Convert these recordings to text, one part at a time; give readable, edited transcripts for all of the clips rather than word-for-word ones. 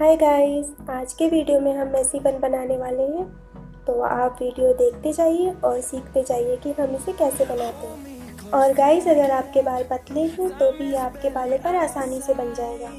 Hi guys, आज के video में हम मेसी बन बनाने वाले हैं। तो आप वीडियो देखते जाइए और सीखते जाइए कि हम इसे कैसे बनाते हैं। और गाइस, अगर आपके बाल पतले हैं तो भी आपके बालों पर आसानी से बन जाएगा।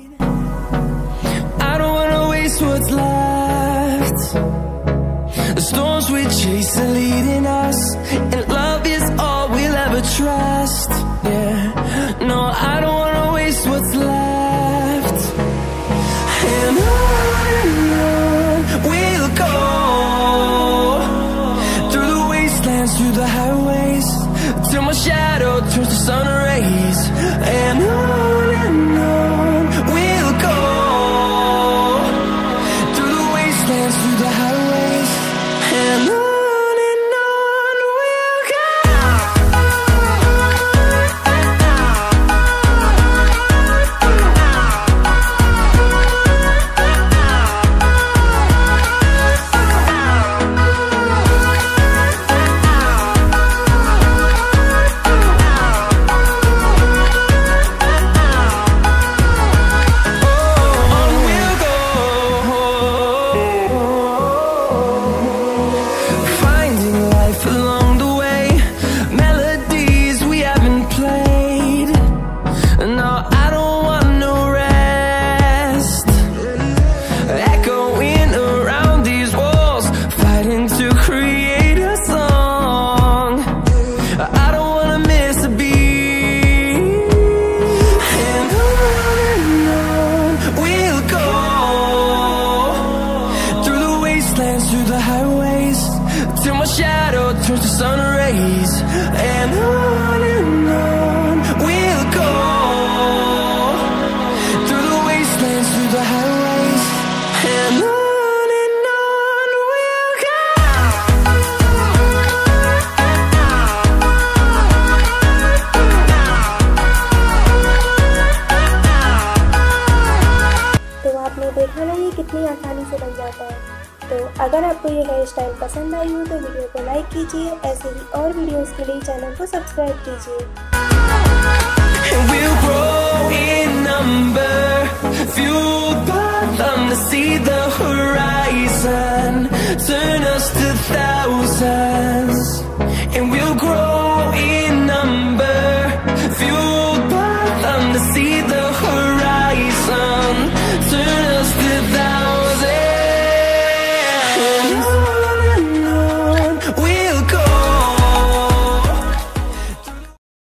Through the highways, till my shadow turns to sun rays, and on we'll go. Through the wastelands, through the highways, and on we'll go. Through the highways, till my shadow turns to sun rays, and on we'll go. Through the wastelands, through the highways, and on we'll go. तो आपने देखा ना, ये कितनी आसानी से बन जाता है। तो अगर आपको ये हेयर स्टाइल पसंद आई हो तो वीडियो को लाइक कीजिए। ऐसे ही और वीडियोस के लिए चैनल को सब्सक्राइब कीजिए।